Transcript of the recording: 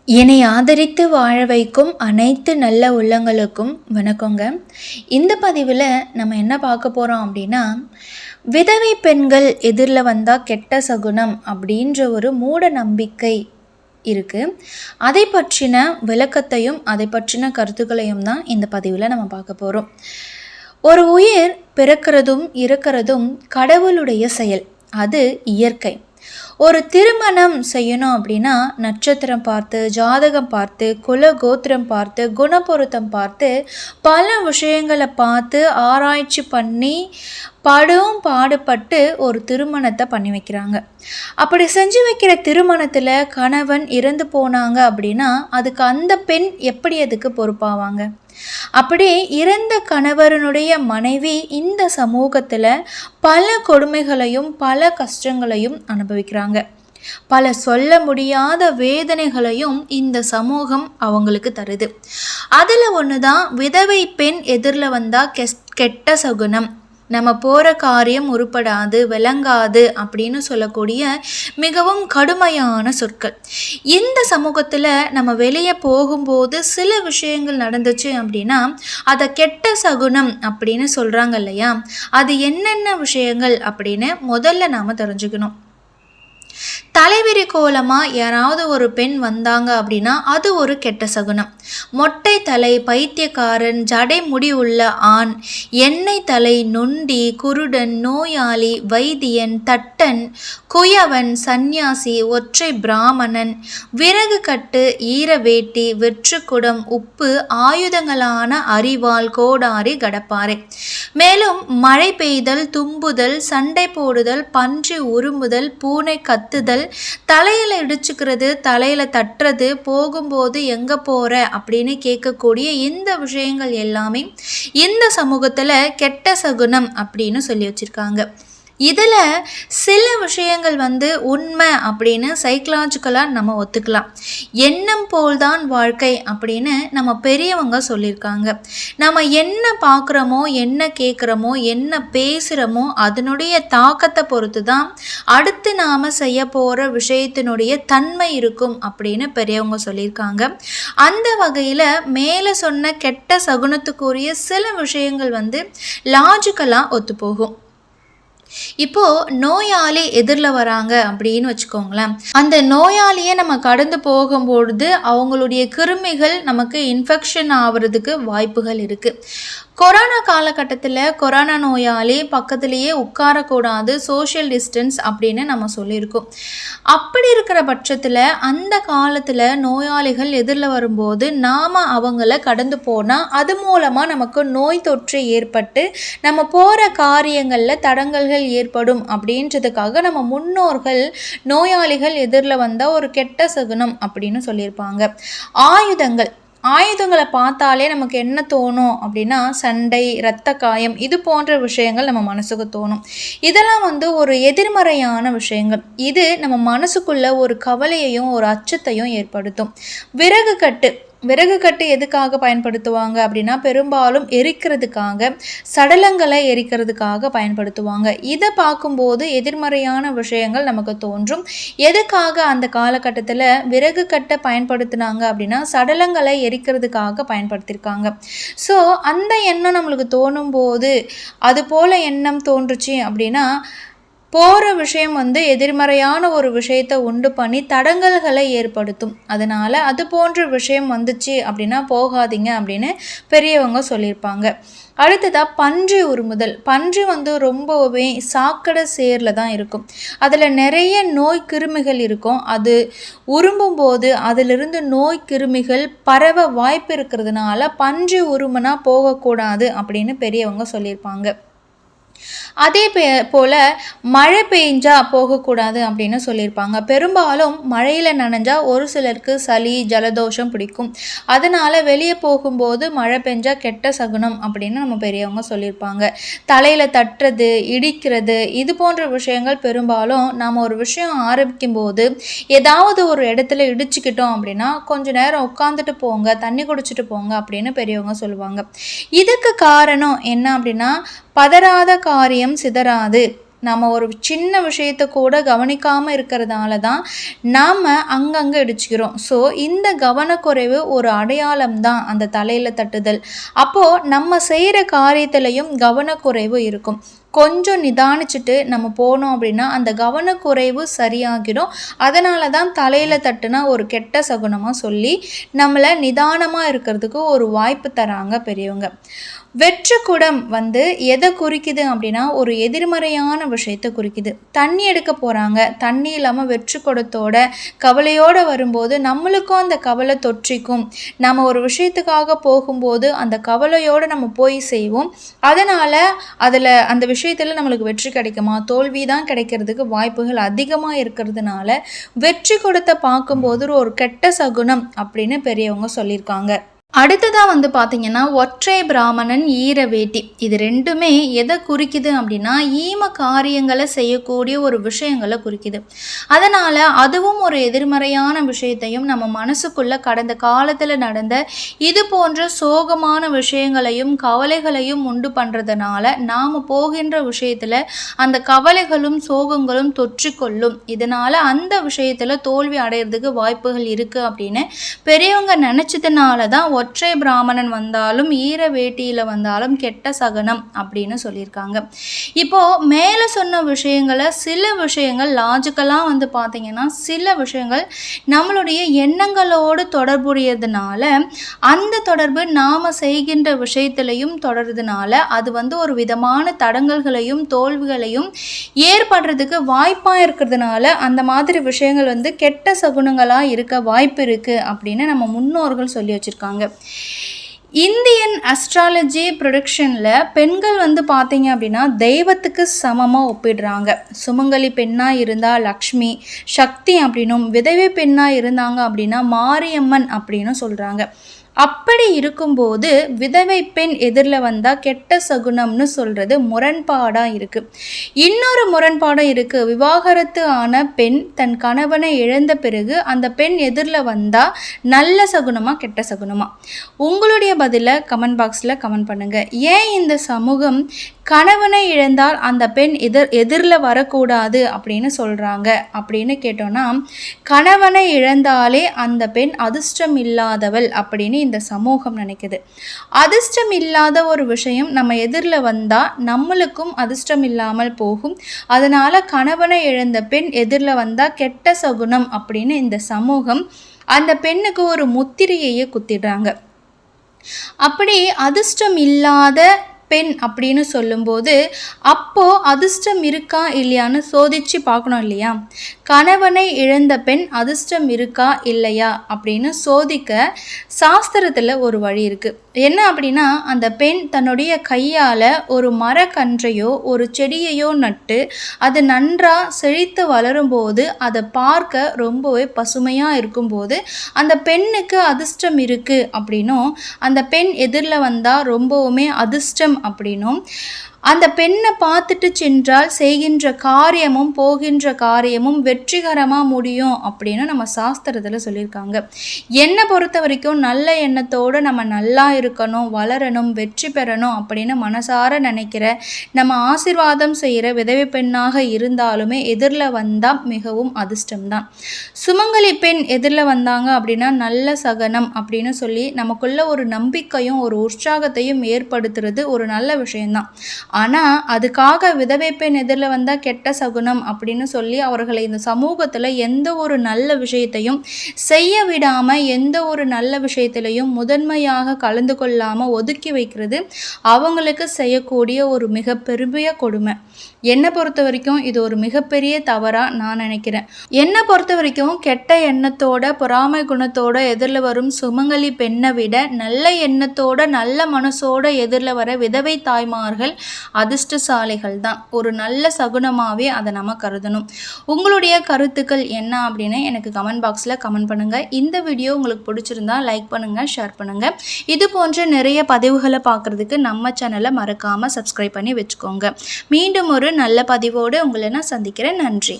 என்னை ஆதரித்து வாழ வைக்கும் அனைத்து நல்ல உள்ளங்களுக்கும் வணக்கங்க. இந்த பதிவில் நம்ம என்ன பார்க்க போகிறோம் அப்படின்னா, விதவை பெண்கள் எதிரில் வந்தால் கெட்ட சகுனம் அப்படின்ற ஒரு மூட நம்பிக்கை இருக்குது. அதை பற்றின விளக்கத்தையும் அதை பற்றின கருத்துக்களையும் தான் இந்த பதிவில் நம்ம பார்க்க போகிறோம். ஒரு உயிர் பிறக்கிறதும் இறக்கிறதும் கடவுளுடைய செயல், அது இயற்கை. ஒரு திருமணம் செய்யணும் அப்படின்னா நட்சத்திரம் பார்த்து, ஜாதகம் பார்த்து, குல கோத்திரம் பார்த்து, குணப்பொருத்தம் பார்த்து, பல விஷயங்களை பார்த்து ஆராய்ச்சி பண்ணி பாடுபட்டு ஒரு திருமணத்தை பண்ணி வைக்கிறாங்க. அப்படி செஞ்சு வைக்கிற திருமணத்தில் கணவன் இறந்து போனாங்க அப்படின்னா அதுக்கு அந்த பெண் எப்படி அதுக்கு பொறுப்பாவாங்க? அப்படியே இறந்த கணவனுடைய மனைவி இந்த சமூகத்தில் பல கொடுமைகளையும் பல கஷ்டங்களையும் அனுபவிக்கிறாங்க. பல சொல்ல முடியாத வேதனைகளையும் இந்த சமூகம் அவங்களுக்கு தருது. அதில் ஒன்று தான் விதவை பெண் எதிரில் வந்தால் கெட்ட சகுனம், நம்ம போகிற காரியம் உருப்படாது, விளங்காது அப்படின்னு சொல்லக்கூடிய மிகவும் கடுமையான சொற்கள். இந்த சமூகத்தில் நம்ம வெளியே போகும்போது சில விஷயங்கள் நடந்துச்சு அப்படின்னா அதை கெட்ட சகுனம் அப்படின்னு சொல்கிறாங்க இல்லையா? அது என்னென்ன விஷயங்கள் அப்படின்னு முதல்ல நாம் தெரிஞ்சுக்கணும். தலைவிரி கோலமாக யாராவது ஒரு பெண் வந்தாங்க அப்படின்னா அது ஒரு கெட்ட சகுனம். மொட்டை தலை, பைத்தியக்காரன், ஜடை முடி உள்ள ஆண், எண்ணெய் தலை, நொண்டி, குருடன், நோயாளி, வைத்தியன், தட்டன், குயவன், சந்நியாசி, ஒற்றை பிராமணன், விறகு கட்டு, ஈர வேட்டி, வெற்றுக்குடம், உப்பு, ஆயுதங்களான அரிவாள், கோடாரி, கடப்பாறை. மேலும் மழை பெய்தல், தும்புதல், சண்டை போடுதல், பன்றி உருமுதல், பூனை கத்துதல், தலையில இடிச்சுக்கிறது, தலையில தட்டுறது, போகும்போது எங்க போற அப்படின்னு கேட்கக்கூடிய இந்த விஷயங்கள் எல்லாமே இந்த சமூகத்துல கெட்ட சகுனம் அப்படின்னு சொல்லி வச்சிருக்காங்க. இதில் சில விஷயங்கள் உண்மை அப்படின்னு சைக்கலாஜிக்கலாக நம்ம ஒத்துக்கலாம். எண்ணம் போல்தான் வாழ்க்கை அப்படின்னு நம்ம பெரியவங்க சொல்லியிருக்காங்க. நம்ம என்ன பார்க்குறோமோ, என்ன கேட்குறோமோ, என்ன பேசுகிறோமோ அதனுடைய தாக்கத்தை பொறுத்து தான் அடுத்து நாம் செய்ய போகிற விஷயத்தினுடைய தன்மை இருக்கும் அப்படின்னு பெரியவங்க சொல்லியிருக்காங்க. அந்த வகையில் மேலே சொன்ன கெட்ட சகுனத்துக்குரிய சில விஷயங்கள் லாஜிக்கலாக ஒத்துப்போகும். இப்போ நோயாளி எதிரில் வராங்க அப்படின்னு வச்சுக்கோங்களேன். அந்த நோயாளியை நம்ம கடந்து போகும்பொழுது அவங்களுடைய கிருமிகள் நமக்கு இன்ஃபெக்ஷன் ஆகிறதுக்கு வாய்ப்புகள் இருக்குது. கொரோனா காலகட்டத்தில் கொரோனா நோயாளி பக்கத்துலேயே உட்காரக்கூடாது, சோஷியல் டிஸ்டன்ஸ் அப்படின்னு நம்ம சொல்லியிருக்கோம். அப்படி இருக்கிற பட்சத்தில் அந்த காலத்தில் நோயாளிகள் எதிரில் வரும்போது நாம் அவங்கள கடந்து போனால் அது மூலமாக நமக்கு நோய் தொற்று ஏற்பட்டு நம்ம போகிற காரியங்களில் தடங்கல்கள் ஏற்படும் அப்படின்றதுக்காக நம்ம முன்னோர்கள் நோயாளிகள் எதிரில் வந்தால் ஒரு கெட்ட சகுனம் அப்படின்னு சொல்லியிருப்பாங்க. ஆயுதங்களை பார்த்தாலே நமக்கு என்ன தோணும் அப்படின்னா சண்டை, இரத்த காயம், இது போன்ற விஷயங்கள் நம்ம மனசுக்கு தோணும். இதெல்லாம் ஒரு எதிர்மறையான விஷயங்கள். இது நம்ம மனசுக்குள்ள ஒரு கவலையையும் ஒரு அச்சத்தையும் ஏற்படுத்தும். விறகு கட்டு எதுக்காக பயன்படுத்துவாங்க அப்படின்னா பெரும்பாலும் எரிக்கிறதுக்காக, சடலங்களை எரிக்கிறதுக்காக பயன்படுத்துவாங்க. இதை பார்க்கும்போது எதிர்மறையான விஷயங்கள் நமக்கு தோன்றும். எதுக்காக அந்த காலகட்டத்தில் விறகு கட்டை பயன்படுத்தினாங்க அப்படின்னா சடலங்களை எரிக்கிறதுக்காக பயன்படுத்தியிருக்காங்க. ஸோ அந்த எண்ணம் நம்மளுக்கு தோணும் போது அது போல் எண்ணம் தோன்றுச்சு அப்படின்னா போகிற விஷயம் எதிர்மறையான ஒரு விஷயத்தை உண்டு பண்ணி தடங்கல்களை ஏற்படுத்தும். அதனால் அது போன்ற விஷயம் வந்துச்சு அப்படின்னா போகாதீங்க அப்படின்னு பெரியவங்க சொல்லியிருப்பாங்க. அடுத்ததாக பன்றி உருமுதல். பன்றி ரொம்பவே சாக்கடை சேரில் தான் இருக்கும். அதில் நிறைய நோய் கிருமிகள் இருக்கும். அது உரும்பும் போது அதிலிருந்து நோய் கிருமிகள் பரவ வாய்ப்பு இருக்கிறதுனால பன்றி உருமுனா போகக்கூடாது அப்படின்னு பெரியவங்க சொல்லியிருப்பாங்க. அதே போல் மழை பெஞ்சா போகக்கூடாது அப்படின்னு சொல்லியிருப்பாங்க. பெரும்பாலும் மழையில் நனைஞ்சா ஒரு சிலருக்கு சளி, ஜலதோஷம் பிடிக்கும். அதனால் வெளியே போகும்போது மழை பெஞ்சா கெட்ட சகுனம் அப்படின்னு நம்ம பெரியவங்க சொல்லியிருப்பாங்க. தலையில் தட்டுறது, இடிக்கிறது, இது போன்ற விஷயங்கள் பெரும்பாலும் நாம் ஒரு விஷயம் ஆரம்பிக்கும் போது ஏதாவது ஒரு இடத்துல இடிச்சுக்கிட்டோம் அப்படின்னா கொஞ்ச நேரம் உட்காந்துட்டு போங்க, தண்ணி குடிச்சிட்டு போங்க அப்படின்னு பெரியவங்க சொல்லுவாங்க. இதுக்கு காரணம் என்ன அப்படின்னா பதறாத காரியம் சிதறாது, நம்ம ஒரு சின்ன விஷயத்தை கூட கவனிக்காமல் இருக்கிறதால தான் நாம் அங்கங்கே இடிச்சுக்கிறோம். ஸோ இந்த கவனக்குறைவு ஒரு அடையாளம் தான் அந்த தலையில் தட்டுதல். அப்போது நம்ம செய்கிற காரியத்திலையும் கவனக்குறைவு இருக்கும். கொஞ்சம் நிதானிச்சுட்டு நம்ம போனோம் அப்படின்னா அந்த கவனக்குறைவு சரியாகிடும். அதனால தான் தலையில் தட்டுனா ஒரு கெட்ட சகுனமாக சொல்லி நம்மளை நிதானமாக இருக்கிறதுக்கு ஒரு வாய்ப்பு தராங்க பெரியவங்க. வெற்று குடம் எதை குறிக்குது அப்படின்னா ஒரு எதிர்மறையான விஷயத்தை குறிக்குது. தண்ணி எடுக்க போகிறாங்க, தண்ணி இல்லாமல் வெற்று குடத்தோட கவலையோடு வரும்போது நம்மளுக்கும் அந்த கவலை தொற்றிக்கும். நம்ம ஒரு விஷயத்துக்காக போகும்போது அந்த கவலையோடு நம்ம போய் செய்வோம். அதனால் அந்த விஷயத்தில் நம்மளுக்கு வெற்றி கிடைக்குமா, தோல்வி தான் கிடைக்கிறதுக்கு வாய்ப்புகள் அதிகமாக இருக்கிறதுனால வெற்றி குடத்தை பார்க்கும்போது ஒரு கெட்ட சகுனம் அப்படின்னு பெரியவங்க சொல்லியிருக்காங்க. அடுத்ததாக பார்த்தீங்கன்னா ஒற்றை பிராமணன் ஈர வேட்டி. இது ரெண்டுமே எதை குறிக்குது அப்படின்னா ஈம காரியங்களை செய்யக்கூடிய ஒரு விஷயங்களை குறிக்குது. அதனால் அதுவும் ஒரு எதிர்மறையான விஷயத்தையும் நம்ம மனசுக்குள்ளே கடந்த காலத்தில் நடந்த இது போன்ற சோகமான விஷயங்களையும் கவலைகளையும் உண்டு பண்ணுறதுனால நாம் போகின்ற விஷயத்தில் அந்த கவலைகளும் சோகங்களும் தொற்றிக்கொள்ளும். இதனால் அந்த விஷயத்தில் தோல்வி அடைகிறதுக்கு வாய்ப்புகள் இருக்குது அப்படின்னு பெரியவங்க நினச்சதுனால தான் ஒற்றை பிராமணன் வந்தாலும் ஈர வேட்டியில் வந்தாலும் கெட்ட சகனம் அப்படின்னு சொல்லியிருக்காங்க. இப்போது மேலே சொன்ன விஷயங்களை சில விஷயங்கள் லாஜிக்கலாக பார்த்தீங்கன்னா சில விஷயங்கள் நம்மளுடைய எண்ணங்களோடு தொடர்புடையதுனால அந்த தொடர்பு நாம் செய்கின்ற விஷயத்திலையும் தொடர்றதுனால அது ஒரு விதமான தடங்கல்களையும் தோல்விகளையும் ஏற்படுறதுக்கு வாய்ப்பாக இருக்கிறதுனால அந்த மாதிரி விஷயங்கள் கெட்ட சகுனங்களாக இருக்க வாய்ப்பு இருக்குது அப்படின்னு நம்ம முன்னோர்கள் சொல்லி வச்சுருக்காங்க. இந்தியன் அஸ்ட்ராலஜி ப்ரொடக்ஷனில் பெண்கள் பார்த்தீங்க அப்படின்னா தெய்வத்துக்கு சமமாக ஒப்பிடுறாங்க. சுமங்கலி பெண்ணாக இருந்தால் லக்ஷ்மி சக்தி அப்படின்னும், விதவை பெண்ணாக இருந்தாங்க அப்படின்னா மாரியம்மன் அப்படின்னு சொல்கிறாங்க. அப்படி இருக்கும்போது விதவை பெண் எதிரில் வந்தால் கெட்ட சகுனம்னு சொல்கிறது முரண்பாடாக இருக்குது. இன்னொரு முரண்பாடாக இருக்குது. விவாகரத்து ஆன பெண் தன் கணவனை இழந்த பிறகு அந்த பெண் எதிரில் வந்தால் நல்ல சகுனமாக கெட்ட சகுனமாக? உங்களுடைய பதிலை கமெண்ட் பாக்ஸில் கமெண்ட் பண்ணுங்கள். ஏன் இந்த சமூகம் கணவனை இழந்தால் அந்த பெண் எதிரில் வரக்கூடாது அப்படின்னு சொல்கிறாங்க அப்படின்னு கேட்டோன்னா, கணவனை இழந்தாலே அந்த பெண் அதிர்ஷ்டம் இல்லாதவள் அப்படின்னு இந்த சமூகம் நினைக்குது. அதிர்ஷ்டம் இல்லாத ஒரு விஷயம் நம்ம எதிரில் வந்தால் நம்மளுக்கும் அதிர்ஷ்டம் இல்லாமல் போகும். அதனால் கணவனை இழந்த பெண் எதிரில் வந்தால் கெட்ட சகுனம் அப்படின்னு இந்த சமூகம் அந்த பெண்ணுக்கு ஒரு முத்திரையையே குத்திடுறாங்க. அப்படி அதிர்ஷ்டம் இல்லாத பெண் அப்படின்னு சொல்லும்போது அப்போது அதிர்ஷ்டம் இருக்கா இல்லையான்னு சோதித்து பார்க்கணும் இல்லையா? கணவனை இழந்த பெண் அதிர்ஷ்டம் இருக்கா இல்லையா அப்படின்னு சோதிக்க சாஸ்திரத்தில் ஒரு வழி இருக்குது. என்ன அப்படின்னா, அந்த பெண் தன்னுடைய கையால் ஒரு மரக்கன்றையோ ஒரு செடியையோ நட்டு அது நன்றாக செழித்து வளரும்போது அதை பார்க்க ரொம்பவே பசுமையாக இருக்கும்போது அந்த பெண்ணுக்கு அதிர்ஷ்டம் இருக்குது அப்படின்னும், அந்த பெண் எதிரில் வந்தால் ரொம்பவுமே அதிர்ஷ்டம் அப்படின்னும், அந்த பெண்ணை பார்த்துட்டு சென்றால் செய்கின்ற காரியமும் போகின்ற காரியமும் வெற்றிகரமாக முடியும் அப்படின்னு நம்ம சாஸ்திரத்தில் சொல்லியிருக்காங்க. என்னை பொறுத்த வரைக்கும் நல்ல எண்ணத்தோடு நம்ம நல்லா இருக்கணும், வளரணும், வெற்றி பெறணும் அப்படின்னு மனசார நினைக்கிற நம்ம ஆசீர்வாதம் செய்கிற விதவை பெண்ணாக இருந்தாலுமே எதிரில் வந்தால் மிகவும் அதிர்ஷ்டம்தான். சுமங்கலி பெண் எதிரில் வந்தாங்க அப்படின்னா நல்ல சகனம் அப்படின்னு சொல்லி நமக்குள்ள ஒரு நம்பிக்கையும் ஒரு உற்சாகத்தையும் ஏற்படுத்துறது ஒரு நல்ல விஷயம்தான். ஆனால் அதுக்காக விதவை பெண் எதிரில் வந்தால் கெட்ட சகுனம் அப்படின்னு சொல்லி அவர்களை இந்த சமூகத்தில் எந்த ஒரு நல்ல விஷயத்தையும் செய்ய விடாமல் எந்த ஒரு நல்ல விஷயத்திலையும் முதன்மையாக கலந்து கொள்ளாமல் ஒதுக்கி வைக்கிறது அவங்களுக்கு செய்யக்கூடிய ஒரு மிகப்பெரிய கொடுமை. என்னை பொறுத்த வரைக்கும் இது ஒரு மிகப்பெரிய தவறாக நான் நினைக்கிறேன். என்னை பொறுத்த வரைக்கும் கெட்ட எண்ணத்தோட பொறாமை குணத்தோட எதிரில் வரும் சுமங்கலி பெண்ணை விட நல்ல எண்ணத்தோட நல்ல மனசோட எதிரில் வர விதவை தாய்மார்கள் அதிர்ஷ்டசாலிகள் தான். ஒரு நல்ல சகுனமாகவே அதை நம்ம கருதணும். உங்களுடைய கருத்துக்கள் என்ன அப்படின்னு எனக்கு கமெண்ட் பாக்ஸில் கமெண்ட் பண்ணுங்கள். இந்த வீடியோ உங்களுக்கு பிடிச்சிருந்தா லைக் பண்ணுங்கள், ஷேர் பண்ணுங்கள். இது போன்ற நிறைய பதிவுகளை பார்க்குறதுக்கு நம்ம சேனலை மறக்காமல் சப்ஸ்கிரைப் பண்ணி வச்சுக்கோங்க. மீண்டும் ஒரு நல்ல பதிவோடு உங்களை நான் சந்திக்கிறேன். நன்றி.